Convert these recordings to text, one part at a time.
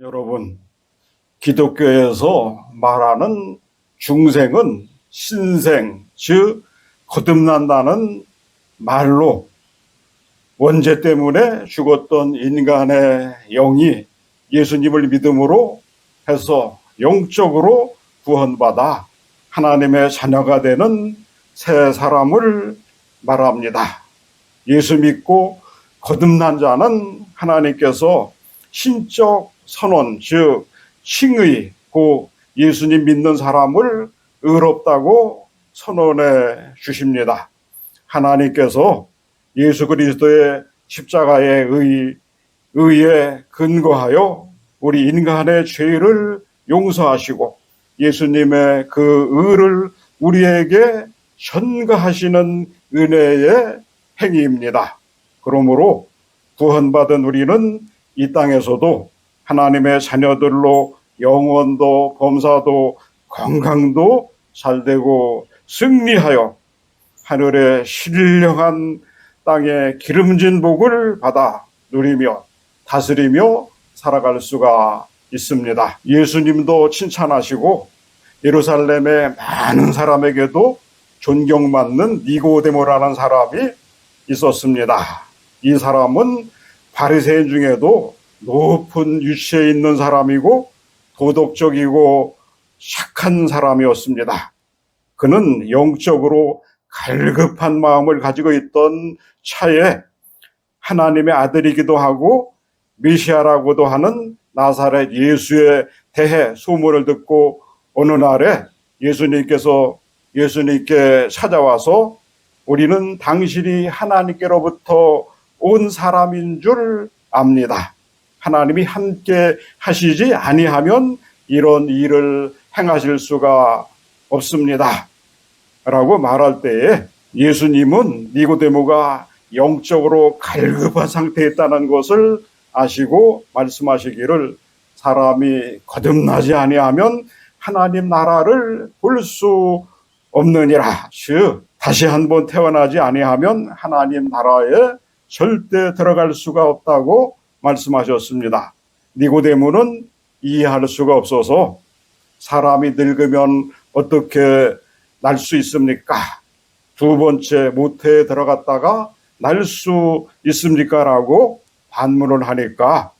여러분, 기독교에서 말하는 중생은 신생, 즉 거듭난다는 말로 원죄 때문에 죽었던 인간의 영이 예수님을 믿음으로 해서 영적으로 구원받아 하나님의 자녀가 되는 새 사람을 말합니다. 예수 믿고 거듭난 자는 하나님께서 신적 선언, 즉 칭의, 고 예수님 믿는 사람을 의롭다고 선언해 주십니다. 하나님께서 예수 그리스도의 십자가의 의에 근거하여 우리 인간의 죄를 용서하시고 예수님의 그 의를 우리에게 전가하시는 은혜의 행위입니다. 그러므로 구원받은 우리는 이 땅에서도 하나님의 자녀들로 영혼도 범사도 건강도 잘되고 승리하여 하늘의 신령한 땅의 기름진 복을 받아 누리며 다스리며 살아갈 수가 있습니다. 예수님도 칭찬하시고 예루살렘의 많은 사람에게도 존경받는 니고데모라는 사람이 있었습니다. 이 사람은 바리새인 중에도 높은 위치에 있는 사람이고 도덕적이고 착한 사람이었습니다. 그는 영적으로 갈급한 마음을 가지고 있던 차에 하나님의 아들이기도 하고 메시아라고도 하는 나사렛 예수에 대해 소문을 듣고 어느 날에 예수님께 찾아와서 우리는 당신이 하나님께로부터 온 사람인 줄 압니다. 하나님이 함께 하시지 아니하면 이런 일을 행하실 수가 없습니다. 라고 말할 때에 예수님은 니고데모가 영적으로 갈급한 상태에 있다는 것을 아시고 말씀하시기를 사람이 거듭나지 아니하면 하나님 나라를 볼 수 없느니라. 즉 다시 한번 태어나지 아니하면 하나님 나라에 절대 들어갈 수가 없다고 말씀하셨습니다. 니고데모는 이해할 수가 없어서 사람이 늙으면 어떻게 날 수 있습니까? 두 번째 모태에 들어갔다가 날 수 있습니까? 라고 반문을 하니까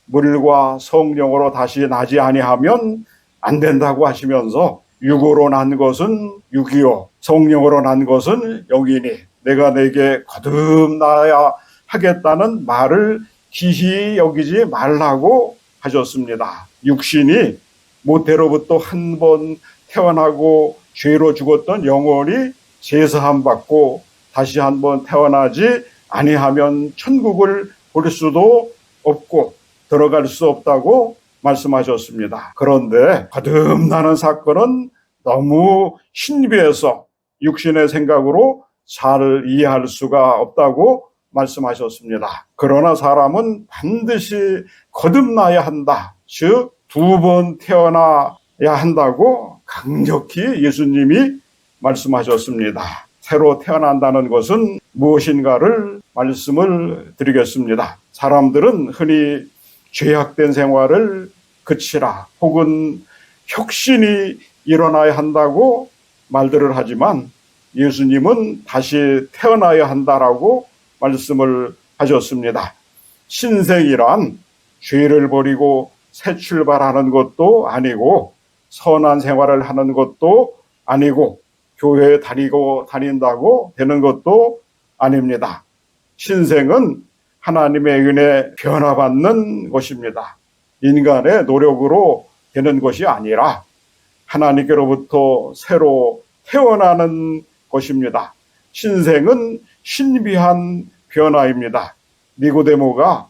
물과 성령으로 다시 나지 아니하면 안 된다고 하시면서 육으로 난 것은 육이요 성령으로 난 것은 영이니 내가 내게 거듭나야 하겠다는 말을 기히 여기지 말라고 하셨습니다. 육신이 모태로부터 한 번 태어나고 죄로 죽었던 영혼이 제사함 받고 다시 한 번 태어나지 아니하면 천국을 볼 수도 없고 들어갈 수 없다고 말씀하셨습니다. 그런데 거듭나는 사건은 너무 신비해서 육신의 생각으로 잘 이해할 수가 없다고 말씀하셨습니다. 그러나 사람은 반드시 거듭나야 한다. 즉, 두 번 태어나야 한다고 강력히 예수님이 말씀하셨습니다. 새로 태어난다는 것은 무엇인가를 말씀을 드리겠습니다. 사람들은 흔히 죄악된 생활을 그치라 혹은 혁신이 일어나야 한다고 말들을 하지만 예수님은 다시 태어나야 한다라고 말씀을 하셨습니다. 신생이란 죄를 버리고 새 출발하는 것도 아니고 선한 생활을 하는 것도 아니고 교회에 다닌다고 되는 것도 아닙니다. 신생은 하나님의 은혜에 변화받는 것입니다. 인간의 노력으로 되는 것이 아니라 하나님께로부터 새로 태어나는 것입니다. 신생은 신비한 변화입니다. 니고데모가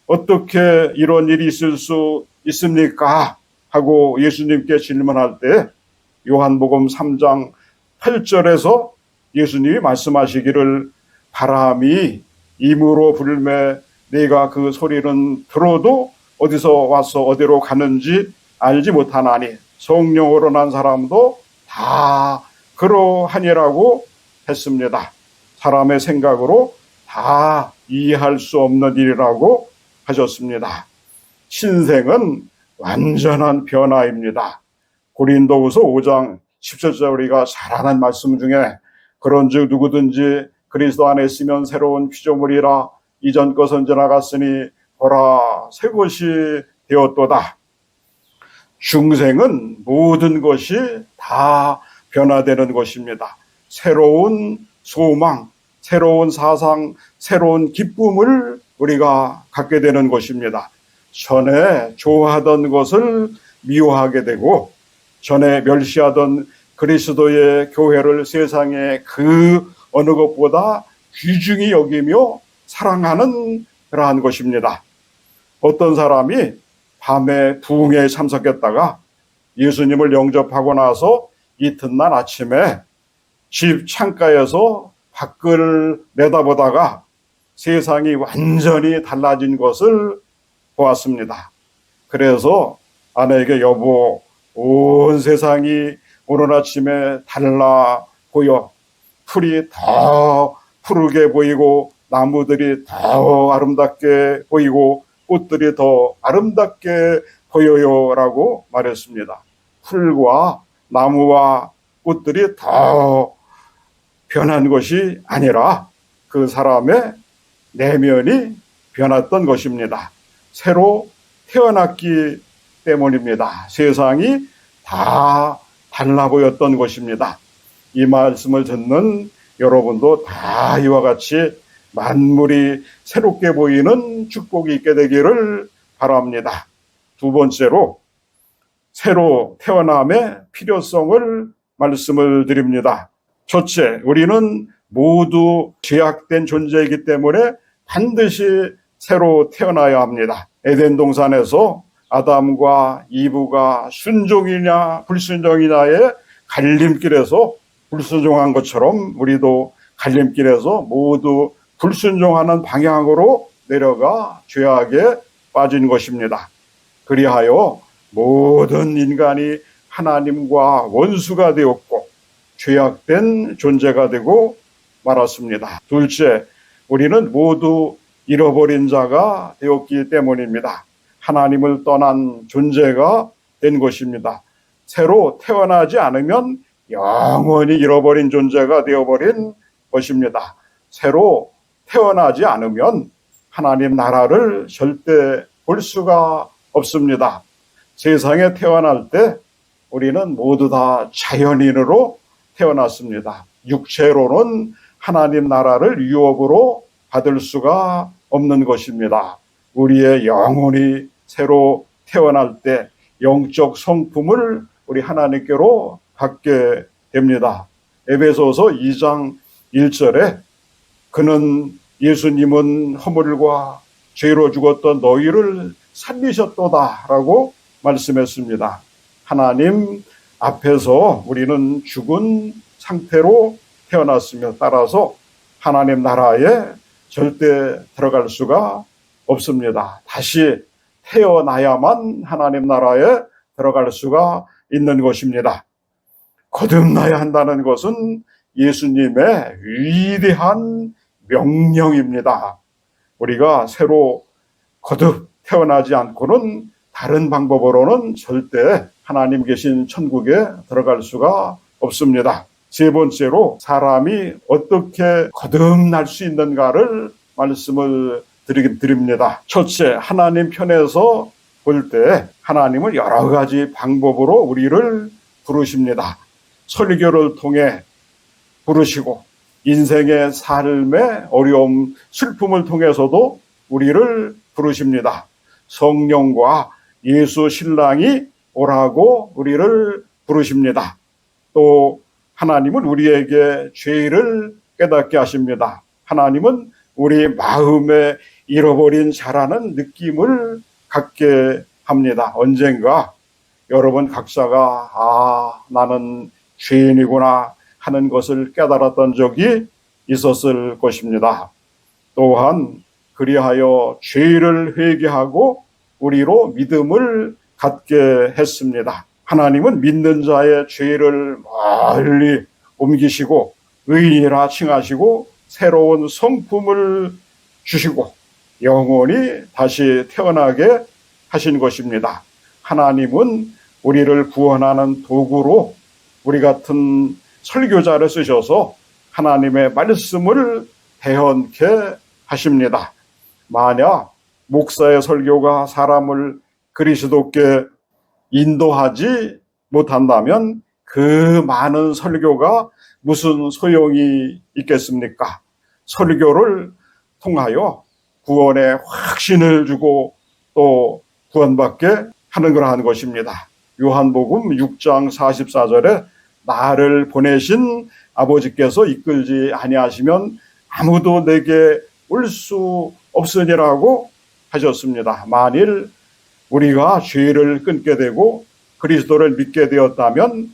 어떻게 이런 일이 있을 수 있습니까? 하고 예수님께 질문할 때 요한복음 3장 8절에서 예수님이 말씀하시기를 바람이 임으로 불매 내가 그 소리는 들어도 어디서 와서 어디로 가는지 알지 못하나니 성령으로 난 사람도 다 그러하니라고 했습니다. 사람의 생각으로 다 이해할 수 없는 일이라고 하셨습니다. 신생은 완전한 변화입니다. 고린도후서 5장 17절 우리가 잘 아는 말씀 중에 그런즉 누구든지 그리스도 안에 있으면 새로운 피조물이라 이전 것은 지나갔으니 보라 새 것이 되었도다. 중생은 모든 것이 다 변화되는 것입니다. 새로운 소망, 새로운 사상, 새로운 기쁨을 우리가 갖게 되는 것입니다. 전에 좋아하던 것을 미워하게 되고 전에 멸시하던 그리스도의 교회를 세상에 그 어느 것보다 귀중히 여기며 사랑하는 그러한 것입니다. 어떤 사람이 밤에 부흥회에 참석했다가 예수님을 영접하고 나서 이튿날 아침에 집 창가에서 밖을 내다보다가 세상이 완전히 달라진 것을 보았습니다. 그래서 아내에게 여보, 온 세상이 오늘 아침에 달라 보여. 풀이 더 푸르게 보이고 나무들이 더 아름답게 보이고 꽃들이 더 아름답게 보여요 라고 말했습니다. 풀과 나무와 꽃들이 더 변한 것이 아니라 그 사람의 내면이 변했던 것입니다. 새로 태어났기 때문입니다. 세상이 다 달라 보였던 것입니다. 이 말씀을 듣는 여러분도 다 이와 같이 만물이 새롭게 보이는 축복이 있게 되기를 바랍니다. 두 번째로 새로 태어남의 필요성을 말씀을 드립니다. 첫째, 우리는 모두 죄악된 존재이기 때문에 반드시 새로 태어나야 합니다. 에덴 동산에서 아담과 이브가 순종이냐 불순종이냐의 갈림길에서 불순종한 것처럼 우리도 갈림길에서 모두 불순종하는 방향으로 내려가 죄악에 빠진 것입니다. 그리하여 모든 인간이 하나님과 원수가 되었고 죄악된 존재가 되고 말았습니다. 둘째, 우리는 모두 잃어버린 자가 되었기 때문입니다. 하나님을 떠난 존재가 된 것입니다. 새로 태어나지 않으면 영원히 잃어버린 존재가 되어버린 것입니다. 새로 태어나지 않으면 하나님 나라를 절대 볼 수가 없습니다. 세상에 태어날 때 우리는 모두 다 자연인으로 태어났습니다. 육체로는 하나님 나라를 유업으로 받을 수가 없는 것입니다. 우리의 영혼이 새로 태어날 때 영적 성품을 우리 하나님께로 갖게 됩니다. 에베소서 2장 1절에 그는 예수님은 허물과 죄로 죽었던 너희를 살리셨도다 라고 말씀했습니다. 하나님 앞에서 우리는 죽은 상태로 태어났으며 따라서 하나님 나라에 절대 들어갈 수가 없습니다. 다시 태어나야만 하나님 나라에 들어갈 수가 있는 것입니다. 거듭나야 한다는 것은 예수님의 위대한 명령입니다. 우리가 새로 거듭 태어나지 않고는 다른 방법으로는 절대 하나님 계신 천국에 들어갈 수가 없습니다. 세 번째로 사람이 어떻게 거듭날 수 있는가를 말씀을 드립니다. 첫째, 하나님 편에서 볼 때 하나님은 여러 가지 방법으로 우리를 부르십니다. 설교를 통해 부르시고 인생의 삶의 어려움, 슬픔을 통해서도 우리를 부르십니다. 성령과 예수 신랑이 오라고 우리를 부르십니다. 또 하나님은 우리에게 죄를 깨닫게 하십니다. 하나님은 우리 마음에 잃어버린 자라는 느낌을 갖게 합니다. 언젠가 여러분 각자가 나는 죄인이구나 하는 것을 깨달았던 적이 있었을 것입니다. 또한 그리하여 죄를 회개하고 우리로 믿음을 갖게 했습니다. 하나님은 믿는 자의 죄를 멀리 옮기시고 의인이라 칭하시고 새로운 성품을 주시고 영원히 다시 태어나게 하신 것입니다. 하나님은 우리를 구원하는 도구로 우리 같은 설교자를 쓰셔서 하나님의 말씀을 대언케 하십니다. 만약 목사의 설교가 사람을 그리스도께 인도하지 못한다면 그 많은 설교가 무슨 소용이 있겠습니까? 설교를 통하여 구원의 확신을 주고 또 구원받게 하는 그러한 것입니다. 요한복음 6장 44절에 나를 보내신 아버지께서 이끌지 아니하시면 아무도 내게 올 수 없으니라고 하셨습니다. 만일 우리가 죄를 끊게 되고 그리스도를 믿게 되었다면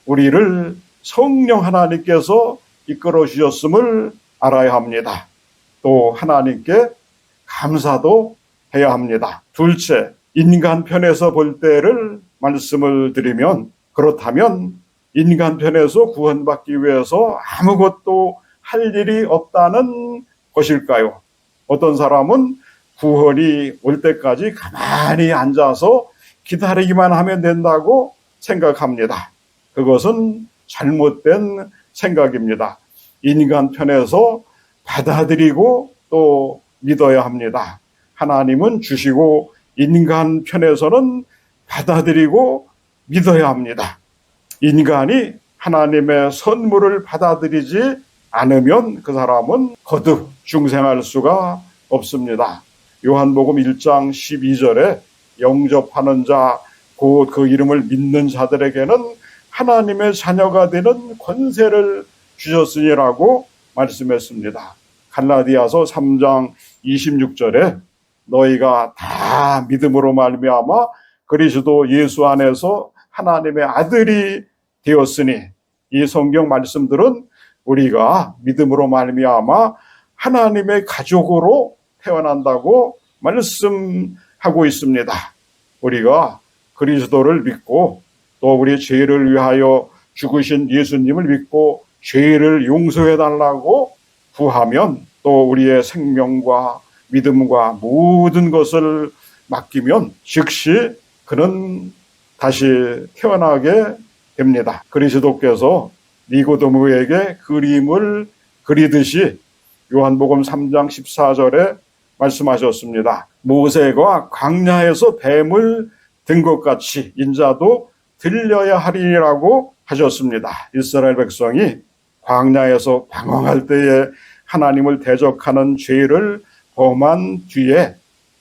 우리를 성령 하나님께서 이끌어 주셨음을 알아야 합니다. 또 하나님께 감사도 해야 합니다. 둘째, 인간 편에서 볼 때를 말씀을 드리면, 그렇다면 인간 편에서 구원받기 위해서 아무것도 할 일이 없다는 것일까요? 어떤 사람은 구원이 올 때까지 가만히 앉아서 기다리기만 하면 된다고 생각합니다. 그것은 잘못된 생각입니다. 인간 편에서 받아들이고 또 믿어야 합니다. 하나님은 주시고 인간 편에서는 받아들이고 믿어야 합니다. 인간이 하나님의 선물을 받아들이지 않으면 그 사람은 거듭 중생할 수가 없습니다. 요한복음 1장 12절에 영접하는 자, 곧 그 이름을 믿는 자들에게는 하나님의 자녀가 되는 권세를 주셨으니라고 말씀했습니다. 갈라디아서 3장 26절에 너희가 다 믿음으로 말미암아 그리스도 예수 안에서 하나님의 아들이 되었으니, 이 성경 말씀들은 우리가 믿음으로 말미암아 하나님의 가족으로 태어난다고 말씀하고 있습니다. 우리가 그리스도를 믿고 또 우리 죄를 위하여 죽으신 예수님을 믿고 죄를 용서해 달라고 구하면, 또 우리의 생명과 믿음과 모든 것을 맡기면 즉시 그는 다시 태어나게 됩니다. 그리스도께서 니고데모에게 그림을 그리듯이 요한복음 3장 14절에 말씀하셨습니다. 모세가 광야에서 뱀을 든 것 같이 인자도 들려야 하리라고 하셨습니다. 이스라엘 백성이 광야에서 방황할 때에 하나님을 대적하는 죄를 범한 뒤에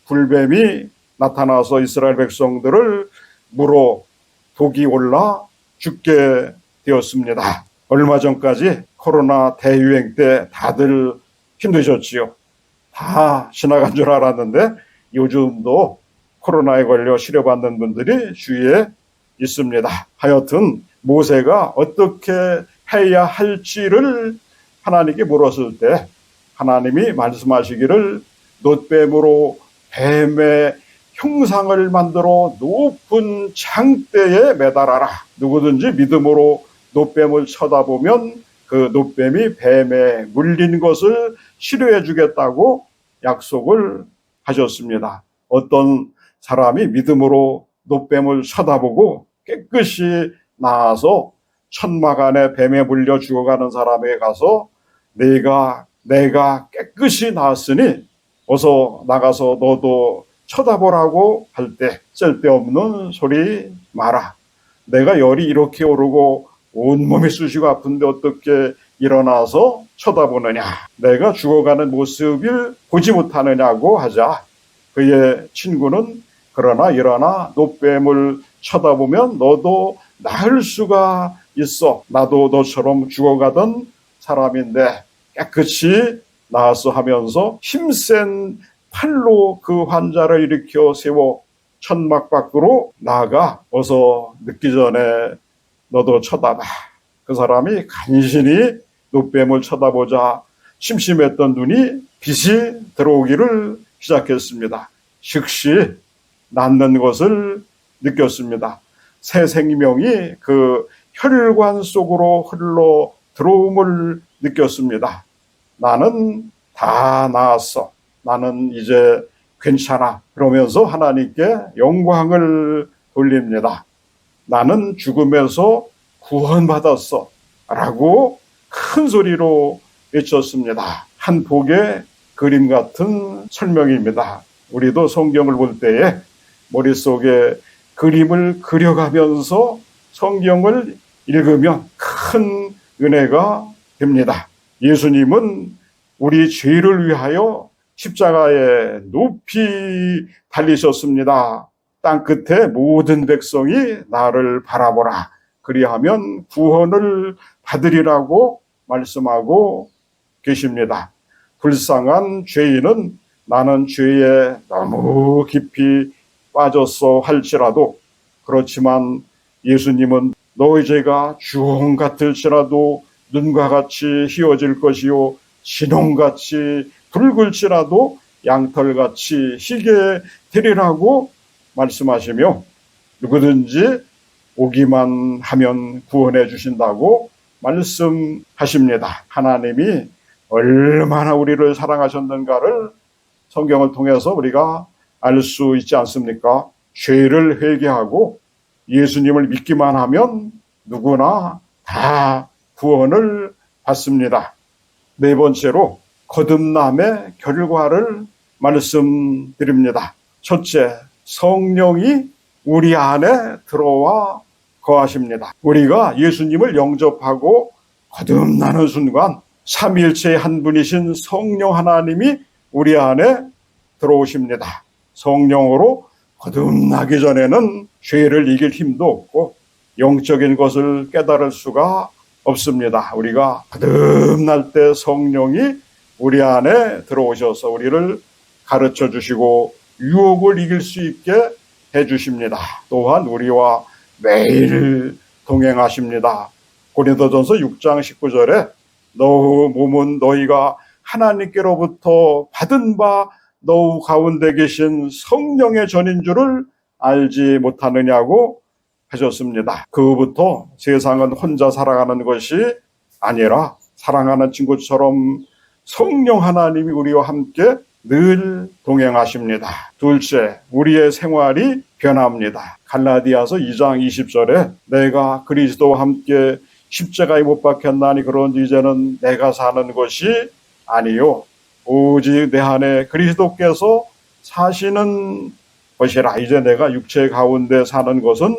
불뱀이 나타나서 이스라엘 백성들을 물어 독이 올라 죽게 되었습니다. 얼마 전까지 코로나 대유행 때 다들 힘드셨지요. 다 지나간 줄 알았는데 요즘도 코로나에 걸려 치료받는 분들이 주위에 있습니다. 하여튼 모세가 어떻게 해야 할지를 하나님께 물었을 때 하나님이 말씀하시기를 놋뱀으로 뱀의 형상을 만들어 높은 장대에 매달아라. 누구든지 믿음으로 놋뱀을 쳐다보면 그 놋뱀이 뱀에 물린 것을 치료해 주겠다고 약속을 하셨습니다. 어떤 사람이 믿음으로 놋뱀을 쳐다보고 깨끗이 나아서 천막 안에 뱀에 물려 죽어가는 사람에게 가서 내가 깨끗이 나았으니 어서 나가서 너도 쳐다보라고 할 때 쓸데없는 소리 마라. 내가 열이 이렇게 오르고 온몸이 쑤시고 아픈데 어떻게 일어나서 쳐다보느냐. 내가 죽어가는 모습을 보지 못하느냐고 하자 그의 친구는 그러나 일어나 놋뱀을 쳐다보면 너도 나을 수가 있어. 나도 너처럼 죽어가던 사람인데 깨끗이 나았어 하면서 힘센 팔로 그 환자를 일으켜 세워 천막 밖으로 나가 어서 늦기 전에 너도 쳐다봐. 그 사람이 간신히 놋뱀을 쳐다보자 심심했던 눈이 빛이 들어오기를 시작했습니다. 즉시 낫는 것을 느꼈습니다. 새 생명이 그 혈관 속으로 흘러 들어옴을 느꼈습니다. 나는 다 나았어. 나는 이제 괜찮아. 그러면서 하나님께 영광을 돌립니다. 나는 죽음에서 구원받았어 라고 큰 소리로 외쳤습니다. 한 복의 그림 같은 설명입니다. 우리도 성경을 볼 때에 머릿속에 그림을 그려가면서 성경을 읽으면 큰 은혜가 됩니다. 예수님은 우리 죄를 위하여 십자가에 높이 달리셨습니다. 땅끝에 모든 백성이 나를 바라보라. 그리하면 구원을 받으리라고 말씀하고 계십니다. 불쌍한 죄인은 나는 죄에 너무 깊이 빠졌어 할지라도, 그렇지만 예수님은 너희 죄가 주홍 같을지라도 눈과 같이 희어질 것이요 진홍같이 붉을지라도 양털같이 희게 되리라고 말씀하시며, 누구든지 오기만 하면 구원해 주신다고 말씀하십니다. 하나님이 얼마나 우리를 사랑하셨는가를 성경을 통해서 우리가 알 수 있지 않습니까? 죄를 회개하고 예수님을 믿기만 하면 누구나 다 구원을 받습니다. 네 번째로 거듭남의 결과를 말씀드립니다. 첫째, 성령이 우리 안에 들어와 거하십니다. 우리가 예수님을 영접하고 거듭나는 순간 삼위일체의 한 분이신 성령 하나님이 우리 안에 들어오십니다. 성령으로 거듭나기 전에는 죄를 이길 힘도 없고 영적인 것을 깨달을 수가 없습니다. 우리가 거듭날 때 성령이 우리 안에 들어오셔서 우리를 가르쳐 주시고 유혹을 이길 수 있게 해주십니다. 또한 우리와 매일 동행하십니다. 고린도전서 6장 19절에 너 몸은 너희가 하나님께로부터 받은 바 너희 가운데 계신 성령의 전인 줄을 알지 못하느냐고 하셨습니다. 그부터 세상은 혼자 살아가는 것이 아니라 사랑하는 친구처럼 성령 하나님이 우리와 함께 늘 동행하십니다. 둘째, 우리의 생활이 변합니다. 갈라디아서 2장 20절에 내가 그리스도와 함께 십자가에 못 박혔나니 그런지 이제는 내가 사는 것이 아니요 오직 내 안에 그리스도께서 사시는 것이라. 이제 내가 육체 가운데 사는 것은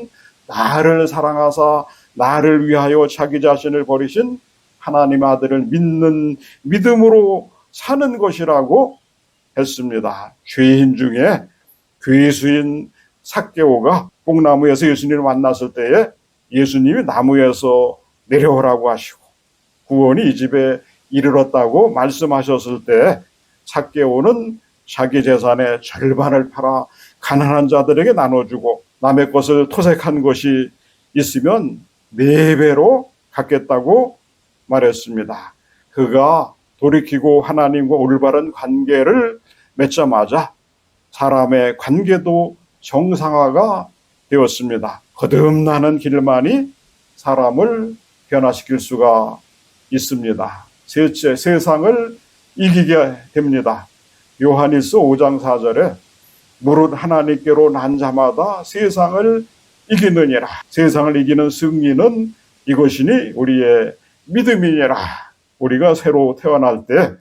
나를 사랑하사 나를 위하여 자기 자신을 버리신 하나님 아들을 믿는 믿음으로 사는 것이라고 했습니다. 죄인 중에 괴수인 삭개오가 뽕나무에서 예수님을 만났을 때에 예수님이 나무에서 내려오라고 하시고 구원이 이 집에 이르렀다고 말씀하셨을 때 삭개오는 자기 재산의 절반을 팔아 가난한 자들에게 나눠주고 남의 것을 토색한 것이 있으면 4배로 갚겠다고 말했습니다. 그가 돌이키고 하나님과 올바른 관계를 맺자마자 사람의 관계도 정상화가 되었습니다. 거듭나는 길만이 사람을 변화시킬 수가 있습니다. 셋째, 세상을 이기게 됩니다. 요한일서 5장 4절에 무릇 하나님께로 난 자마다 세상을 이기느니라. 세상을 이기는 승리는 이것이니 우리의 믿음이니라. 우리가 새로 태어날 때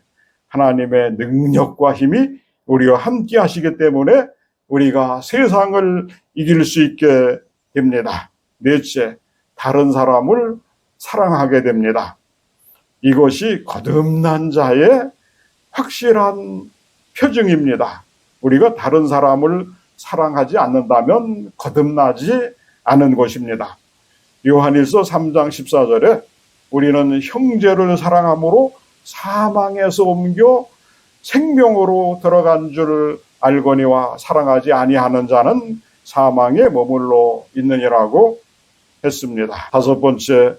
하나님의 능력과 힘이 우리와 함께 하시기 때문에 우리가 세상을 이길 수 있게 됩니다. 넷째, 다른 사람을 사랑하게 됩니다. 이것이 거듭난 자의 확실한 표징입니다. 우리가 다른 사람을 사랑하지 않는다면 거듭나지 않은 것입니다. 요한일서 3장 14절에 우리는 형제를 사랑함으로 사망에서 옮겨 생명으로 들어간 줄 알거니와 사랑하지 아니하는 자는 사망에 머물러 있느니라고 했습니다. 다섯 번째,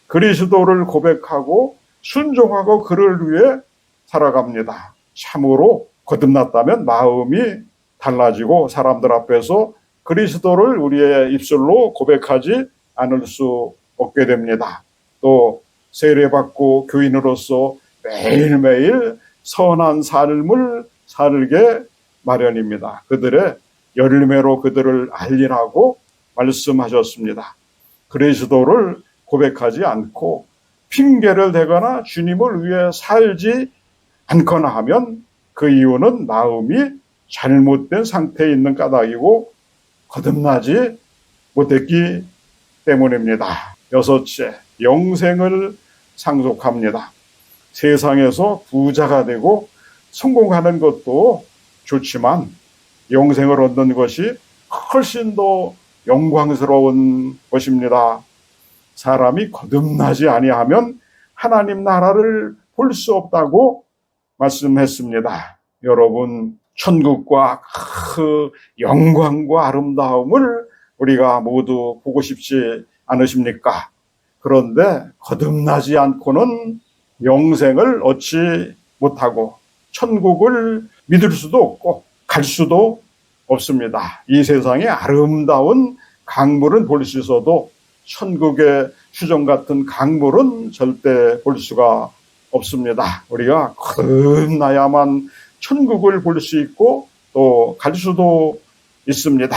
그리스도를 고백하고 순종하고 그를 위해 살아갑니다. 참으로 거듭났다면 마음이 달라지고 사람들 앞에서 그리스도를 우리의 입술로 고백하지 않을 수 없게 됩니다. 또 세례받고 교인으로서 매일매일 선한 삶을 살게 마련입니다. 그들의 열매로 그들을 알리라고 말씀하셨습니다. 그리스도를 고백하지 않고 핑계를 대거나 주님을 위해 살지 않거나 하면 그 이유는 마음이 잘못된 상태에 있는 까닭이고 거듭나지 못했기 때문입니다. 여섯째, 영생을 상속합니다. 세상에서 부자가 되고 성공하는 것도 좋지만 영생을 얻는 것이 훨씬 더 영광스러운 것입니다. 사람이 거듭나지 아니하면 하나님 나라를 볼 수 없다고 말씀했습니다. 여러분, 천국과 그 영광과 아름다움을 우리가 모두 보고 싶지 않으십니까? 그런데 거듭나지 않고는 영생을 얻지 못하고 천국을 믿을 수도 없고 갈 수도 없습니다. 이 세상의 아름다운 강물은 볼 수 있어도 천국의 수정 같은 강물은 절대 볼 수가 없습니다. 우리가 거듭나야만 천국을 볼 수 있고 또 갈 수도 있습니다.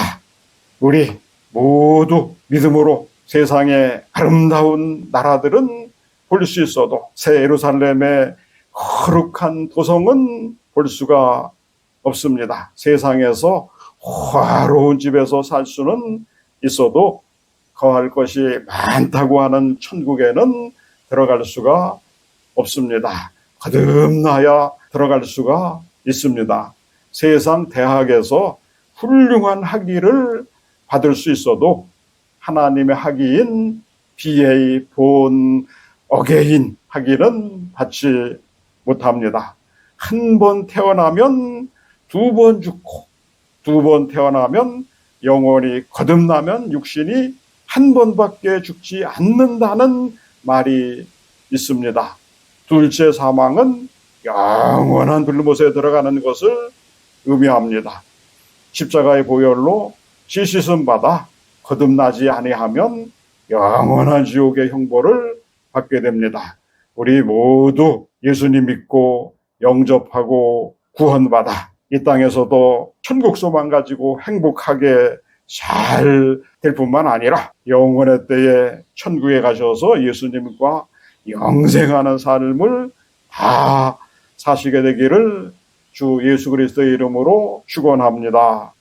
우리 모두 믿음으로 세상의 아름다운 나라들은 볼 수 있어도 새 예루살렘의 거룩한 도성은 볼 수가 없습니다. 세상에서 화로운 집에서 살 수는 있어도 거할 것이 많다고 하는 천국에는 들어갈 수가 없습니다. 거듭나야 들어갈 수가 있습니다. 세상 대학에서 훌륭한 학위를 받을 수 있어도 하나님의 학위인 BA, 본, 어게인 학위는 받지 못합니다. 한 번 태어나면 두 번 죽고 두 번 태어나면 영원히 거듭나면 육신이 한 번밖에 죽지 않는다는 말이 있습니다. 둘째 사망은 영원한 불못에 들어가는 것을 의미합니다. 십자가의 보혈로 씻음 받아 거듭나지 아니하면 영원한 지옥의 형벌을 받게 됩니다. 우리 모두 예수님 믿고 영접하고 구원받아 이 땅에서도 천국 소망 가지고 행복하게 잘 될 뿐만 아니라 영원의 때에 천국에 가셔서 예수님과 영생하는 삶을 다 사시게 되기를 주 예수 그리스도의 이름으로 축원합니다.